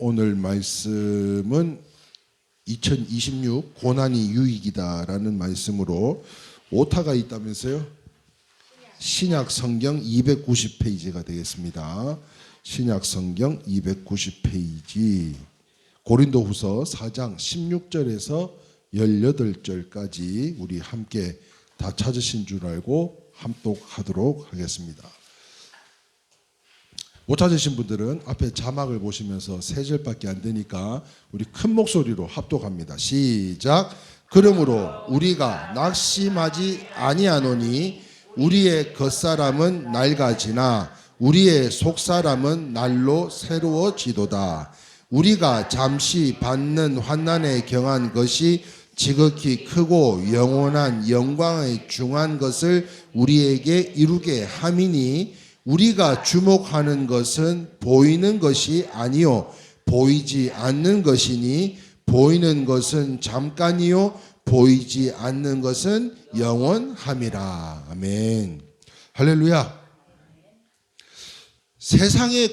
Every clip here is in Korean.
오늘 말씀은 2026 고난이 유익이다라는 말씀으로 오타가 있다면서요? 신약 성경 290페이지가 되겠습니다. 신약 성경 290페이지 고린도후서 4장 16절에서 18절까지 우리 함께 다 찾으신 줄 알고 함독하도록 하겠습니다. 못 찾으신 분들은 앞에 자막을 보시면서 세 절밖에 안 되니까 우리 큰 목소리로 합독합니다. 시작. 그러므로 우리가 낙심하지 아니하노니 우리의 겉사람은 낡아지나 우리의 속사람은 날로 새로워지도다. 우리가 잠시 받는 환난에 경한 것이 지극히 크고 영원한 영광에 중한 것을 우리에게 이루게 함이니 우리가 주목하는 것은 보이는 것이 아니요 보이지 않는 것이니 보이는 것은 잠깐이요 보이지 않는 것은 영원함이라. 아멘. 할렐루야. 세상에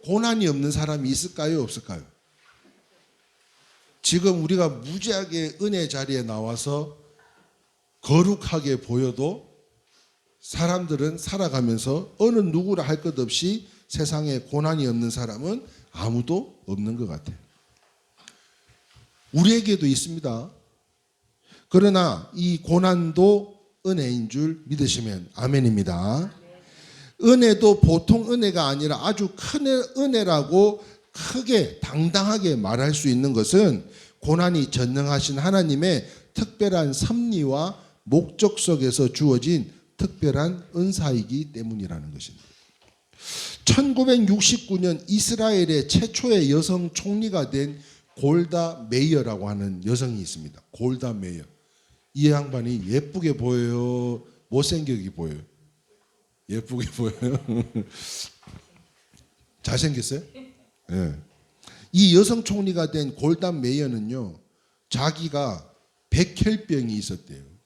고난이 없는 사람이 있을까요? 없을까요? 지금 우리가 무지하게 은혜 자리에 나와서 거룩하게 보여도 사람들은 살아가면서 어느 누구라 할 것 없이 세상에 고난이 없는 사람은 아무도 없는 것 같아요. 우리에게도 있습니다. 그러나 이 고난도 은혜인 줄 믿으시면 아멘입니다. 은혜도 보통 은혜가 아니라 아주 큰 은혜라고 크게 당당하게 말할 수 있는 것은 고난이 전능하신 하나님의 특별한 섭리와 목적 속에서 주어진 특별한 은사이기 때문이라는 것입니다. 1969년 이스라엘의 최초의 여성 총리가 된 골다 메이어라고 하는 여성이 있습니다. 골다 메이어. 이 양반이 예쁘게 보여요? 못생기게 보여요? 예쁘게 보여요? 잘생겼어요? 네. 이 여성 총리가 된 골다 메이어는요, 자기가 백혈병이 있었대요.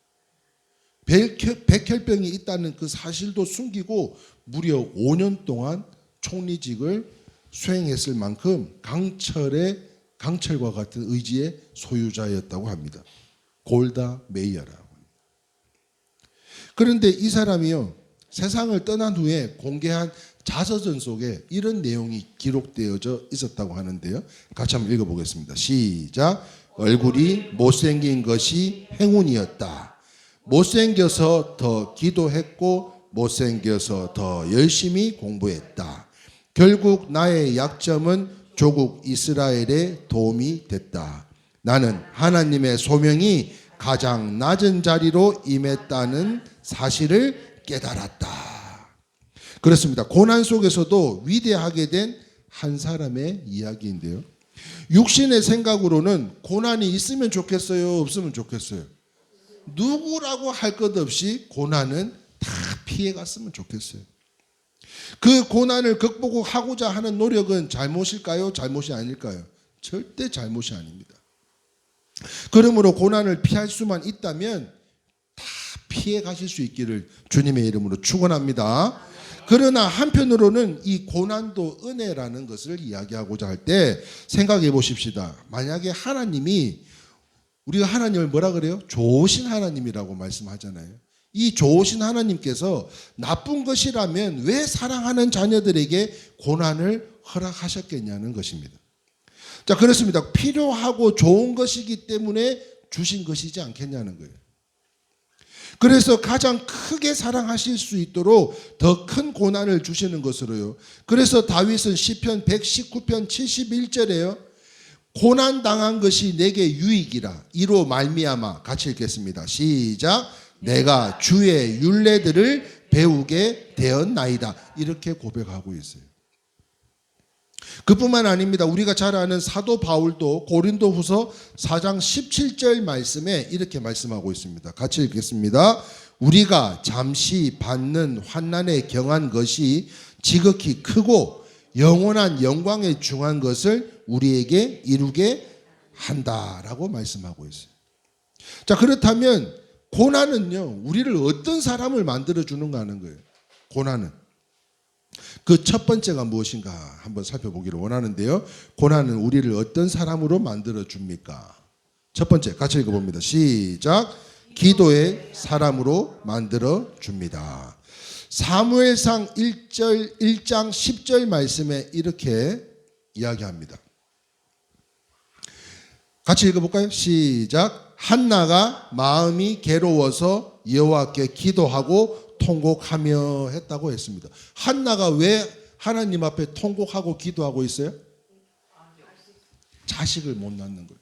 백혈병이 있다는 그 사실도 숨기고 무려 5년 동안 총리직을 수행했을 만큼 강철과 같은 의지의 소유자였다고 합니다. 골다 메이어라고 합니다. 그런데 이 사람이요, 세상을 떠난 후에 공개한 자서전 속에 이런 내용이 기록되어져 있었다고 하는데요. 같이 한번 읽어보겠습니다. 시작. 얼굴이 못생긴 것이 행운이었다. 못생겨서 더 기도했고 못생겨서 더 열심히 공부했다. 결국 나의 약점은 조국 이스라엘에 도움이 됐다. 나는 하나님의 소명이 가장 낮은 자리로 임했다는 사실을 깨달았다. 그렇습니다. 고난 속에서도 위대하게 된 한 사람의 이야기인데요. 육신의 생각으로는 고난이 있으면 좋겠어요? 없으면 좋겠어요? 누구라고 할 것 없이 고난은 다 피해갔으면 좋겠어요. 그 고난을 극복하고자 하는 노력은 잘못일까요? 잘못이 아닐까요? 절대 잘못이 아닙니다. 그러므로 고난을 피할 수만 있다면 다 피해 가실 수 있기를 주님의 이름으로 축원합니다. 그러나 한편으로는 이 고난도 은혜라는 것을 이야기하고자 할 때 생각해 보십시다. 만약에 하나님이, 우리가 하나님을 뭐라 그래요? 좋으신 하나님이라고 말씀하잖아요. 이 좋으신 하나님께서 나쁜 것이라면 왜 사랑하는 자녀들에게 고난을 허락하셨겠냐는 것입니다. 자, 그렇습니다. 필요하고 좋은 것이기 때문에 주신 것이지 않겠냐는 거예요. 그래서 가장 크게 사랑하실 수 있도록 더 큰 고난을 주시는 것으로요. 그래서 다윗은 시편 119편 71절에요. 고난 당한 것이 내게 유익이라. 이로 말미암아, 같이 읽겠습니다. 시작. 내가 주의 율례들을 배우게 되었나이다. 이렇게 고백하고 있어요. 그뿐만 아닙니다. 우리가 잘 아는 사도 바울도 고린도후서 4장 17절 말씀에 이렇게 말씀하고 있습니다. 같이 읽겠습니다. 우리가 잠시 받는 환난에 경한 것이 지극히 크고 영원한 영광에 중한 것을 우리에게 이루게 한다라고 말씀하고 있어요. 자, 그렇다면 고난은요, 우리를 어떤 사람을 만들어주는가 하는 거예요. 고난은 그 첫 번째가 무엇인가 한번 살펴보기를 원하는데요. 고난은 우리를 어떤 사람으로 만들어 줍니까? 첫 번째 같이 읽어봅니다. 시작. 기도의 사람으로 만들어 줍니다. 사무엘상 1장 10절 말씀에 이렇게 이야기합니다. 같이 읽어볼까요? 시작. 한나가 마음이 괴로워서 여호와께 기도하고 통곡하며 했다고 했습니다. 한나가 왜 하나님 앞에 통곡하고 기도하고 있어요? 자식을 못 낳는 거예요.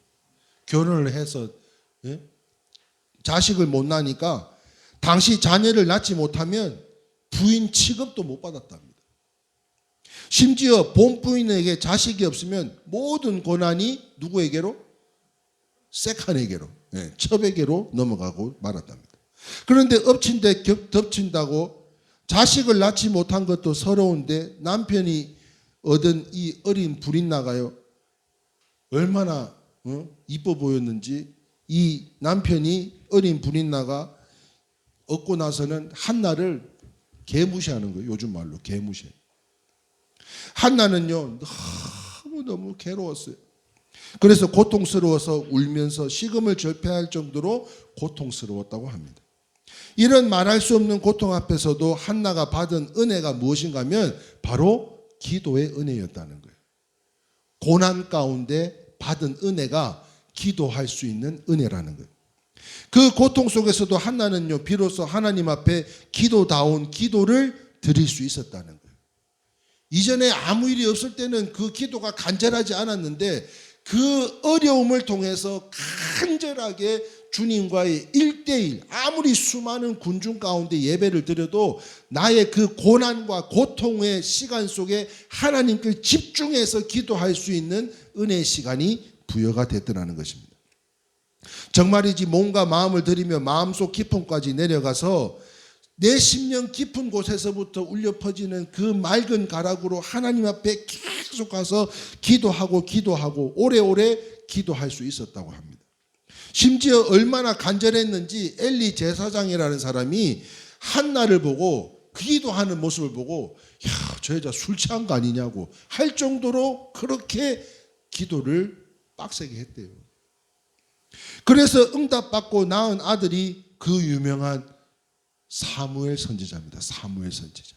결혼을 해서 자식을 못 낳으니까 당시 자녀를 낳지 못하면 부인 취급도 못 받았답니다. 심지어 본부인에게 자식이 없으면 모든 고난이 누구에게로? 세칸에게로, 첩에게로 넘어가고 말았답니다. 그런데 엎친 데 덮친다고 자식을 낳지 못한 것도 서러운데 남편이 얻은 이 어린 불인나가요, 얼마나 이뻐 보였는지 이 남편이 어린 불인나가 얻고 나서는 한나를 개무시하는 거예요. 요즘 말로 개무시해요. 한나는요 너무너무 괴로웠어요. 그래서 고통스러워서 울면서 식음을 절폐할 정도로 고통스러웠다고 합니다. 이런 말할 수 없는 고통 앞에서도 한나가 받은 은혜가 무엇인가 하면 바로 기도의 은혜였다는 거예요. 고난 가운데 받은 은혜가 기도할 수 있는 은혜라는 거예요. 그 고통 속에서도 한나는요 비로소 하나님 앞에 기도다운 기도를 드릴 수 있었다는 거예요. 이전에 아무 일이 없을 때는 그 기도가 간절하지 않았는데 그 어려움을 통해서 간절하게 주님과의 1:1, 아무리 수많은 군중 가운데 예배를 드려도 나의 그 고난과 고통의 시간 속에 하나님께 집중해서 기도할 수 있는 은혜의 시간이 부여가 됐더라는 것입니다. 정말이지 몸과 마음을 들이며 마음속 깊음까지 내려가서 내 심령 깊은 곳에서부터 울려 퍼지는 그 맑은 가락으로 하나님 앞에 계속 가서 기도하고 오래오래 기도할 수 있었다고 합니다. 심지어 얼마나 간절했는지 엘리 제사장이라는 사람이 한나를 보고 기도하는 모습을 보고 저 여자 술 취한 거 아니냐고 할 정도로 그렇게 기도를 빡세게 했대요. 그래서 응답받고 낳은 아들이 그 유명한 사무엘 선지자입니다. 사무엘 선지자.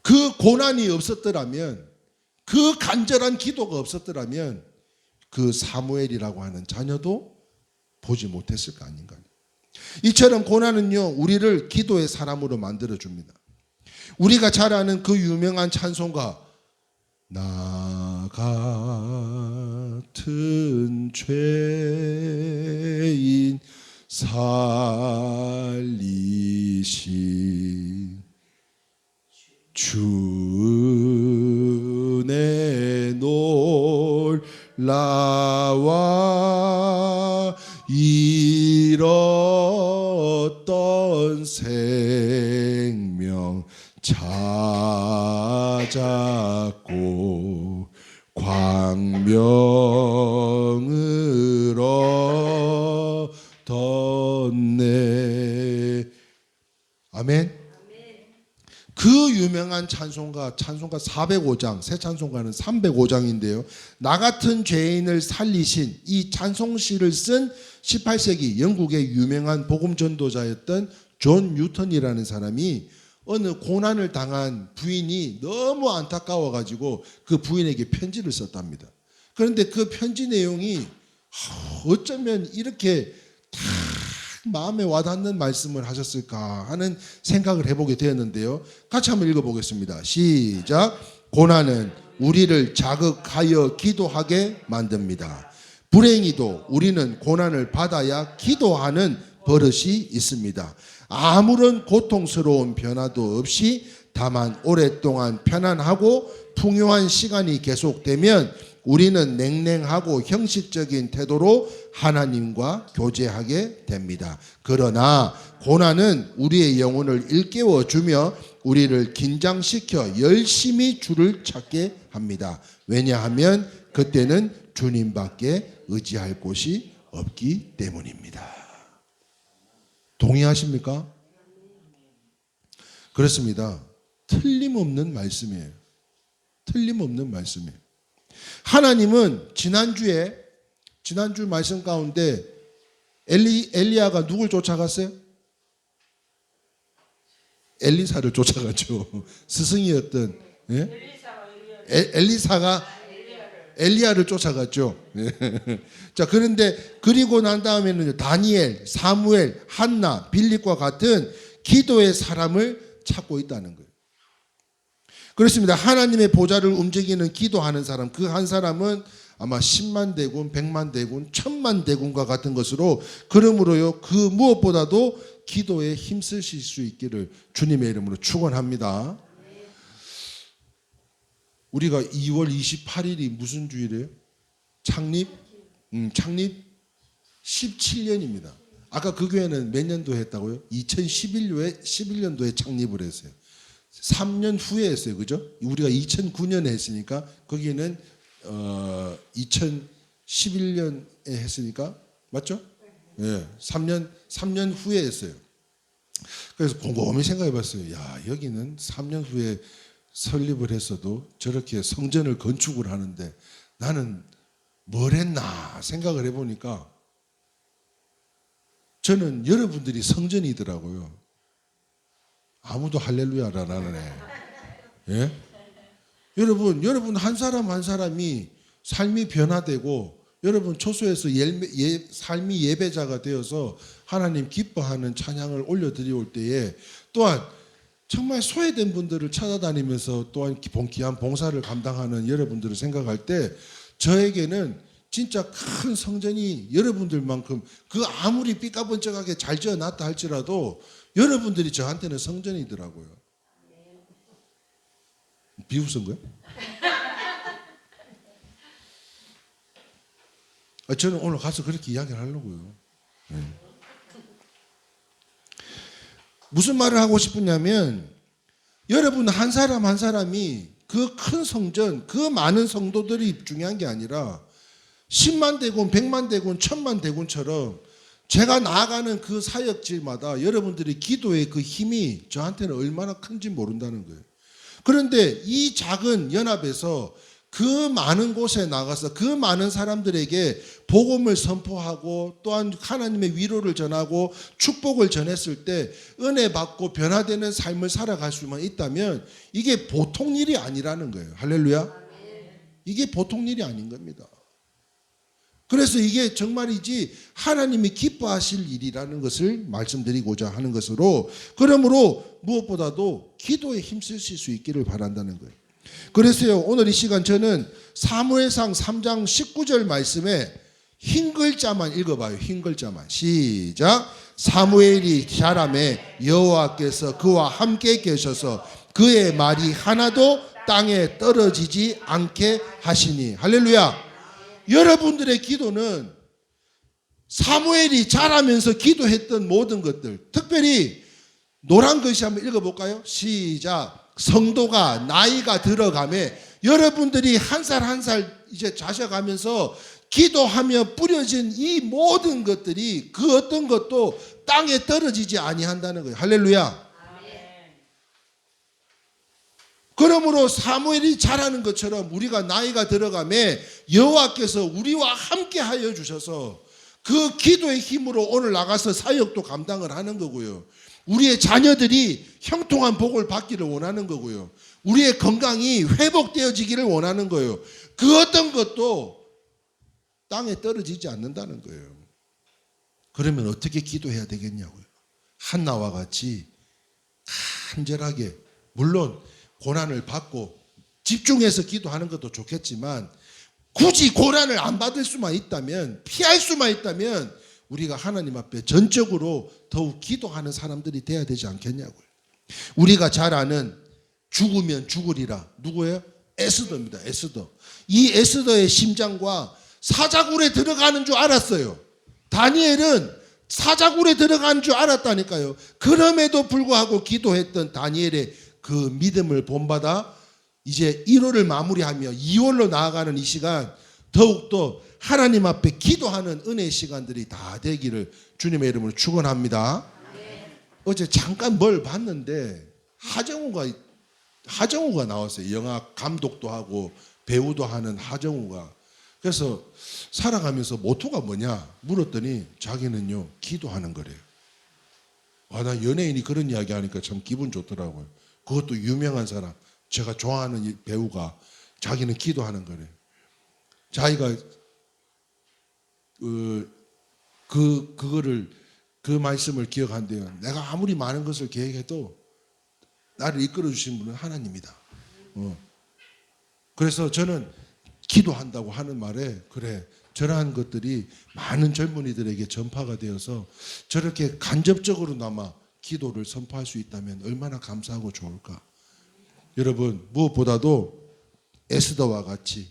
그 고난이 없었더라면, 그 간절한 기도가 없었더라면 그 사무엘이라고 하는 자녀도 보지 못했을 거 아닌가요? 이처럼 고난은요 우리를 기도의 사람으로 만들어줍니다. 우리가 잘 아는 그 유명한 찬송가 나 같은 죄인 살리신 주 은혜 놀라와 잃었던 생명 찾았고 광명을 얻었네. 아멘. 그 유명한 찬송가 405장, 새 찬송가는 305장인데요. 나 같은 죄인을 살리신 이 찬송시를 쓴 18세기 영국의 유명한 복음 전도자였던 존 뉴턴이라는 사람이 어느 고난을 당한 부인이 너무 안타까워가지고 그 부인에게 편지를 썼답니다. 그런데 그 편지 내용이 어쩌면 이렇게 딱 마음에 와닿는 말씀을 하셨을까 하는 생각을 해보게 되었는데요. 같이 한번 읽어보겠습니다. 시작. 고난은 우리를 자극하여 기도하게 만듭니다. 불행히도 우리는 고난을 받아야 기도하는 버릇이 있습니다. 아무런 고통스러운 변화도 없이 다만 오랫동안 편안하고 풍요한 시간이 계속되면 우리는 냉랭하고 형식적인 태도로 하나님과 교제하게 됩니다. 그러나 고난은 우리의 영혼을 일깨워주며 우리를 긴장시켜 열심히 주를 찾게 합니다. 왜냐하면 그때는 주님밖에 의지할 곳이 없기 때문입니다. 동의하십니까? 그렇습니다. 틀림없는 말씀이에요. 틀림없는 말씀이에요. 하나님은 지난주 말씀 가운데 엘리야가 누굴 쫓아갔어요? 엘리사를 쫓아갔죠. 스승이었던 엘리사가 엘리야를 쫓아갔죠. 자, 그런데 그리고 난 다음에는 다니엘, 사무엘, 한나, 빌립과 같은 기도의 사람을 찾고 있다는 거예요. 그렇습니다. 하나님의 보좌를 움직이는 기도하는 사람, 그 한 사람은 아마 10만 대군, 100만 대군, 1000만 대군과 같은 것으로, 그러므로요, 그 무엇보다도 기도에 힘쓰실 수 있기를 주님의 이름으로 축원합니다. 우리가 2월 28일이 무슨 주일이에요? 창립 17년입니다. 아까 그 교회는 몇 년도에 했다고요? 2011년도에 창립을 했어요. 3년 후에 했어요. 그죠? 우리가 2009년에 했으니까 거기는 2011년에 했으니까 맞죠? 예. 3년 후에 했어요. 그래서 곰곰이 생각해 봤어요. 야, 여기는 3년 후에 설립을 했어도 저렇게 성전을 건축을 하는데 나는 뭘 했나 생각을 해보니까 저는 여러분들이 성전이더라고요. 아무도 할렐루야를 안 하네. 예? 여러분 한 사람 한 사람이 삶이 변화되고 여러분 초소에서 삶이 예배자가 되어서 하나님 기뻐하는 찬양을 올려드리올 때에 또한 정말 소외된 분들을 찾아다니면서 또한 귀한 봉사를 감당하는 여러분들을 생각할 때 저에게는 진짜 큰 성전이 여러분들만큼 그 아무리 삐까번쩍하게 잘 지어놨다 할지라도 여러분들이 저한테는 성전이더라고요. 비웃은 거예요? 저는 오늘 가서 그렇게 이야기를 하려고요. 무슨 말을 하고 싶으냐면 여러분 한 사람 한 사람이 그 큰 성전, 그 많은 성도들이 중요한 게 아니라 10만 대군, 100만 대군, 1000만 대군처럼 제가 나아가는 그 사역지마다 여러분들이 기도의 그 힘이 저한테는 얼마나 큰지 모른다는 거예요. 그런데 이 작은 연합에서 그 많은 곳에 나가서 그 많은 사람들에게 복음을 선포하고 또한 하나님의 위로를 전하고 축복을 전했을 때 은혜 받고 변화되는 삶을 살아갈 수만 있다면 이게 보통 일이 아니라는 거예요. 할렐루야. 이게 보통 일이 아닌 겁니다. 그래서 이게 정말이지 하나님이 기뻐하실 일이라는 것을 말씀드리고자 하는 것으로, 그러므로 무엇보다도 기도에 힘쓰실 수 있기를 바란다는 거예요. 그래서요, 오늘 이 시간 저는 사무엘상 3장 19절 말씀에 흰 글자만 읽어봐요. 흰 글자만. 시작. 사무엘이 자라매 여호와께서 그와 함께 계셔서 그의 말이 하나도 땅에 떨어지지 않게 하시니. 할렐루야. 여러분들의 기도는 사무엘이 자라면서 기도했던 모든 것들, 특별히 노란 글씨 한번 읽어볼까요? 시작. 성도가 나이가 들어가매 여러분들이 한 살 한 살 이제 자셔가면서 기도하며 뿌려진 이 모든 것들이 그 어떤 것도 땅에 떨어지지 아니한다는 거예요. 할렐루야. 그러므로 사무엘이 자라는 것처럼 우리가 나이가 들어가매 여호와께서 우리와 함께 하여 주셔서 그 기도의 힘으로 오늘 나가서 사역도 감당을 하는 거고요. 우리의 자녀들이 형통한 복을 받기를 원하는 거고요. 우리의 건강이 회복되어지기를 원하는 거예요. 그 어떤 것도 땅에 떨어지지 않는다는 거예요. 그러면 어떻게 기도해야 되겠냐고요. 한나와 같이 간절하게, 물론 고난을 받고 집중해서 기도하는 것도 좋겠지만 굳이 고난을 안 받을 수만 있다면, 피할 수만 있다면 우리가 하나님 앞에 전적으로 더욱 기도하는 사람들이 돼야 되지 않겠냐고요. 우리가 잘 아는 죽으면 죽으리라. 누구예요? 에스더입니다. 에스더. 이 에스더의 심장과 사자굴에 들어가는 줄 알았어요. 다니엘은 사자굴에 들어가는 줄 알았다니까요. 그럼에도 불구하고 기도했던 다니엘의 그 믿음을 본받아 이제 1월을 마무리하며 2월로 나아가는 이 시간 더욱더 하나님 앞에 기도하는 은혜의 시간들이 다 되기를 주님의 이름으로 축원합니다. 어제 잠깐 뭘 봤는데 하정우가 하정우가 나왔어요. 영화 감독도 하고 배우도 하는 하정우가. 그래서 살아가면서 모토가 뭐냐 물었더니 자기는요 기도하는 거래요. 나 연예인이 그런 이야기 하니까 참 기분 좋더라고요. 그것도 유명한 사람, 제가 좋아하는 이 배우가 자기는 기도하는 거래요. 자기가 그거를 그 말씀을 기억한대요. 내가 아무리 많은 것을 계획해도 나를 이끌어 주신 분은 하나님이다. 그래서 저는 기도한다고 하는 말에 그래 저러한 것들이 많은 젊은이들에게 전파가 되어서 저렇게 간접적으로나마 기도를 선포할 수 있다면 얼마나 감사하고 좋을까. 여러분 무엇보다도 에스더와 같이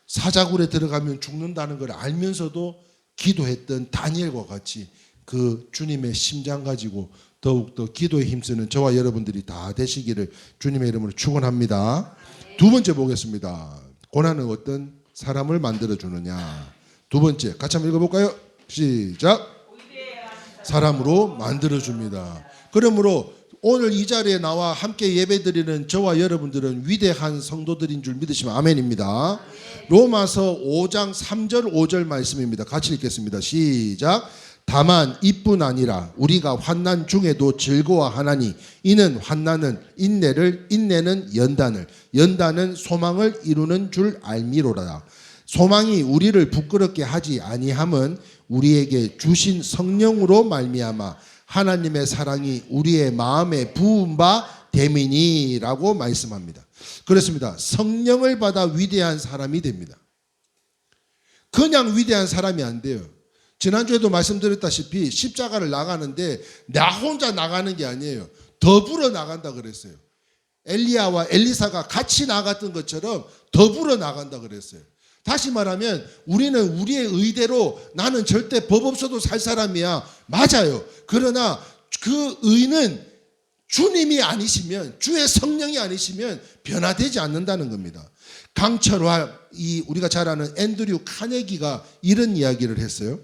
사자굴에 들어가면 죽는다는 걸 알면서도 기도했던 다니엘과 같이 그 주님의 심장 가지고 더욱더 기도에 힘쓰는 저와 여러분들이 다 되시기를 주님의 이름으로 축원합니다. 두 번째 보겠습니다. 고난은 어떤 사람을 만들어주느냐. 두 번째 같이 한번 읽어볼까요? 시작. 사람으로 만들어줍니다. 그러므로 오늘 이 자리에 나와 함께 예배드리는 저와 여러분들은 위대한 성도들인 줄 믿으시면 아멘입니다. 로마서 5장 3절 5절 말씀입니다. 같이 읽겠습니다. 시작. 다만 이뿐 아니라 우리가 환난 중에도 즐거워하나니 이는 환난은 인내를, 인내는 연단을, 연단은 소망을 이루는 줄 알미로라. 소망이 우리를 부끄럽게 하지 아니함은 우리에게 주신 성령으로 말미암아 하나님의 사랑이 우리의 마음에 부은 바 됨이니라고 말씀합니다. 그렇습니다. 성령을 받아 위대한 사람이 됩니다. 그냥 위대한 사람이 안 돼요. 지난주에도 말씀드렸다시피 십자가를 나가는데 나 혼자 나가는 게 아니에요. 더불어 나간다 그랬어요. 엘리야와 엘리사가 같이 나갔던 것처럼 더불어 나간다 그랬어요. 다시 말하면 우리는 우리의 의대로 나는 절대 법 없어도 살 사람이야. 맞아요. 그러나 그 의는 주님이 아니시면, 주의 성령이 아니시면 변화되지 않는다는 겁니다. 강철화, 우리가 잘 아는 앤드류 카네기가 이런 이야기를 했어요.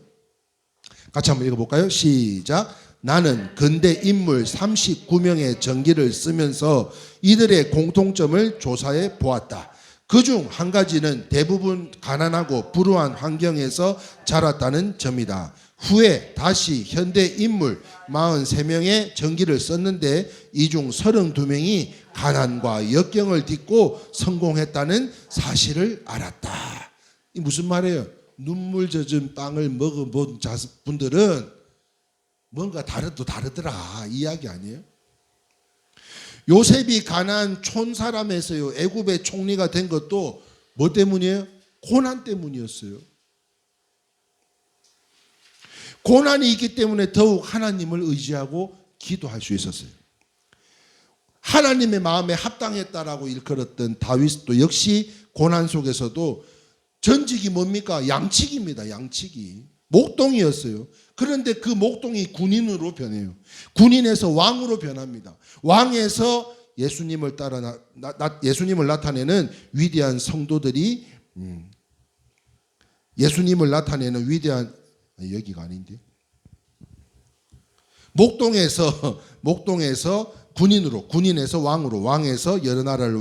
같이 한번 읽어볼까요? 시작. 나는 근대 인물 39명의 전기를 쓰면서 이들의 공통점을 조사해 보았다. 그중 한 가지는 대부분 가난하고 불우한 환경에서 자랐다는 점이다. 후에 다시 현대 인물 43명의 전기를 썼는데 이 중 32명이 가난과 역경을 딛고 성공했다는 사실을 알았다. 이 무슨 말이에요? 눈물 젖은 빵을 먹어본 분들은 뭔가 다르더라 이 이야기 아니에요? 요셉이 가나안 촌사람에서요 애굽의 총리가 된 것도 뭐 때문이에요? 고난 때문이었어요. 고난이 있기 때문에 더욱 하나님을 의지하고 기도할 수 있었어요. 하나님의 마음에 합당했다라고 일컬었던 다윗도 역시 고난 속에서도 전직이 뭡니까? 양치기입니다. 양치기. 목동이었어요. 그런데 그 목동이 군인으로 변해요. 군인에서 왕으로 변합니다. 왕에서 예수님을 따라 예수님을 나타내는 위대한 성도들이 예수님을 나타내는 위대한 여기가 아닌데 목동에서 군인으로, 군인에서 왕으로, 왕에서 여러 나라를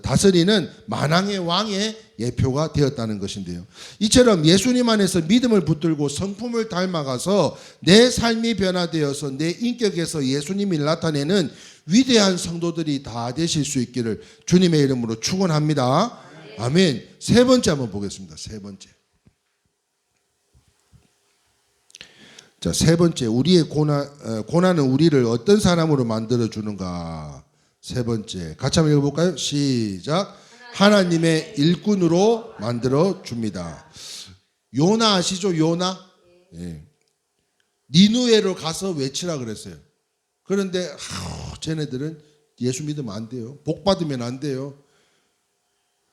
다스리는 만왕의 왕의 예표가 되었다는 것인데요. 이처럼 예수님 안에서 믿음을 붙들고 성품을 닮아가서 내 삶이 변화되어서 내 인격에서 예수님이 나타내는 위대한 성도들이 다 되실 수 있기를 주님의 이름으로 축원합니다. 아멘. 세 번째 한번 보겠습니다. 세 번째. 자, 세 번째, 우리의 고난은 우리를 어떤 사람으로 만들어 주는가? 세 번째, 같이 한번 읽어볼까요? 시작. 하나님의 일꾼으로 만들어 줍니다. 요나 아시죠? 요나? 예. 니누에로 가서 외치라 그랬어요. 그런데 쟤네들은 예수 믿으면 안 돼요. 복 받으면 안 돼요.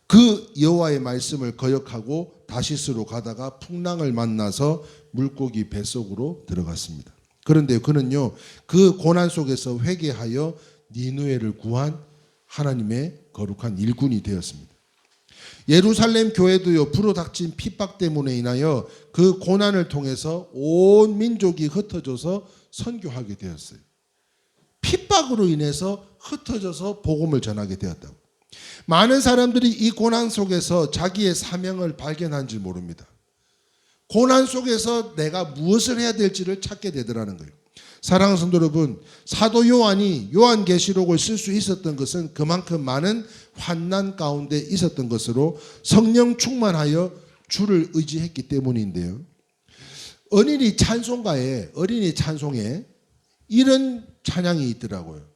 그 여호와의 말씀을 거역하고 다시스로 가다가 풍랑을 만나서 물고기 뱃속으로 들어갔습니다. 그런데 그는요 그 고난 속에서 회개하여 니누에를 구한 하나님의 거룩한 일꾼이 되었습니다. 예루살렘 교회도요 불어닥친 핍박 때문에 인하여 그 고난을 통해서 온 민족이 흩어져서 선교하게 되었어요. 핍박으로 인해서 흩어져서 복음을 전하게 되었다고. 많은 사람들이 이 고난 속에서 자기의 사명을 발견한지 모릅니다. 고난 속에서 내가 무엇을 해야 될지를 찾게 되더라는 거예요. 사랑하는 성도 여러분, 사도 요한이 요한계시록을 쓸 수 있었던 것은 그만큼 많은 환난 가운데 있었던 것으로 성령 충만하여 주를 의지했기 때문인데요. 어린이 찬송에 이런 찬양이 있더라고요.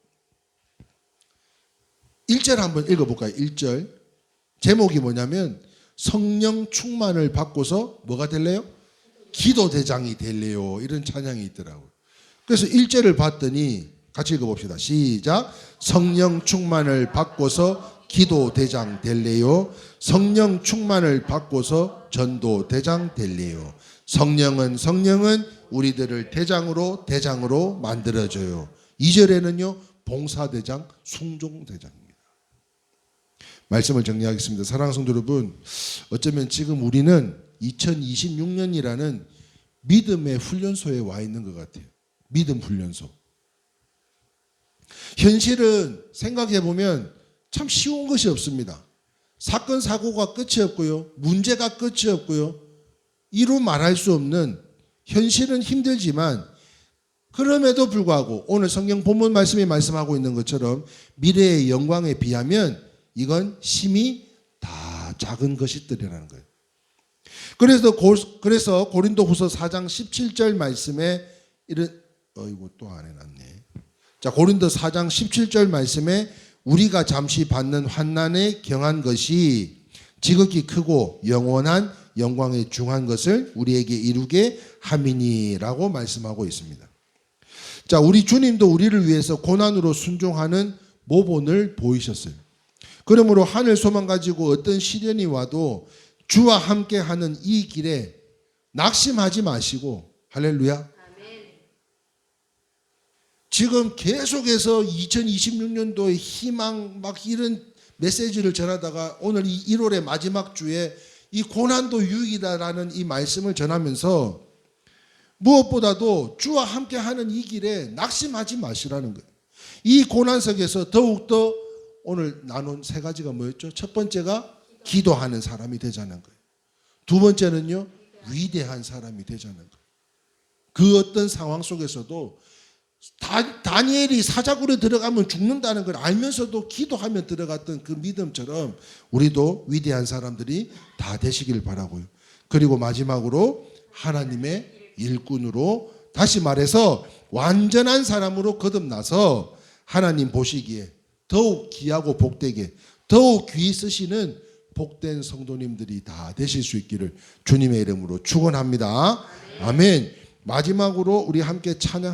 1절 한번 읽어볼까요? 1절 제목이 뭐냐면 성령 충만을 받고서 뭐가 될래요? 기도대장이 될래요. 이런 찬양이 있더라고요. 그래서 1절을 봤더니 같이 읽어봅시다. 시작. 성령 충만을 받고서 기도대장 될래요. 성령 충만을 받고서 전도대장 될래요. 성령은 우리들을 대장으로 만들어줘요. 2절에는요 봉사대장, 숭종대장입니다. 말씀을 정리하겠습니다. 사랑하는 성도 여러분, 어쩌면 지금 우리는 2026년이라는 믿음의 훈련소에 와 있는 것 같아요. 믿음 훈련소. 현실은 생각해 보면 참 쉬운 것이 없습니다. 사건 사고가 끝이 없고요, 문제가 끝이 없고요, 이루 말할 수 없는 현실은 힘들지만 그럼에도 불구하고 오늘 성경 본문 말씀이 말씀하고 있는 것처럼 미래의 영광에 비하면 이건 심히 다 작은 것이더라는 거예요. 그래서 고린도후서 4장 17절 말씀에 이런 이거 또 안 해놨네. 자, 고린도 4장 17절 말씀에 우리가 잠시 받는 환난에 경한 것이 지극히 크고 영원한 영광에 중한 것을 우리에게 이루게 함이니라고 말씀하고 있습니다. 자, 우리 주님도 우리를 위해서 고난으로 순종하는 모본을 보이셨어요. 그러므로 하늘 소망 가지고 어떤 시련이 와도 주와 함께하는 이 길에 낙심하지 마시고, 할렐루야. 지금 계속해서 2026년도의 희망 막 이런 메시지를 전하다가 오늘 이 1월의 마지막 주에 이 고난도 유익이다라는 이 말씀을 전하면서 무엇보다도 주와 함께하는 이 길에 낙심하지 마시라는 거예요. 이 고난 속에서 더욱더 오늘 나눈 세 가지가 뭐였죠? 첫 번째가 기도하는 사람이 되자는 거예요. 두 번째는요, 위대한 사람이 되자는 거예요. 그 어떤 상황 속에서도 다니엘이 사자굴에 들어가면 죽는다는 걸 알면서도 기도하며 들어갔던 그 믿음처럼 우리도 위대한 사람들이 다 되시길 바라고요. 그리고 마지막으로 하나님의 일꾼으로, 다시 말해서 완전한 사람으로 거듭나서 하나님 보시기에 더욱 귀하고 복되게 더욱 귀히 쓰시는 복된 성도님들이 다 되실 수 있기를 주님의 이름으로 축원합니다. 아멘. 마지막으로 우리 함께 찬양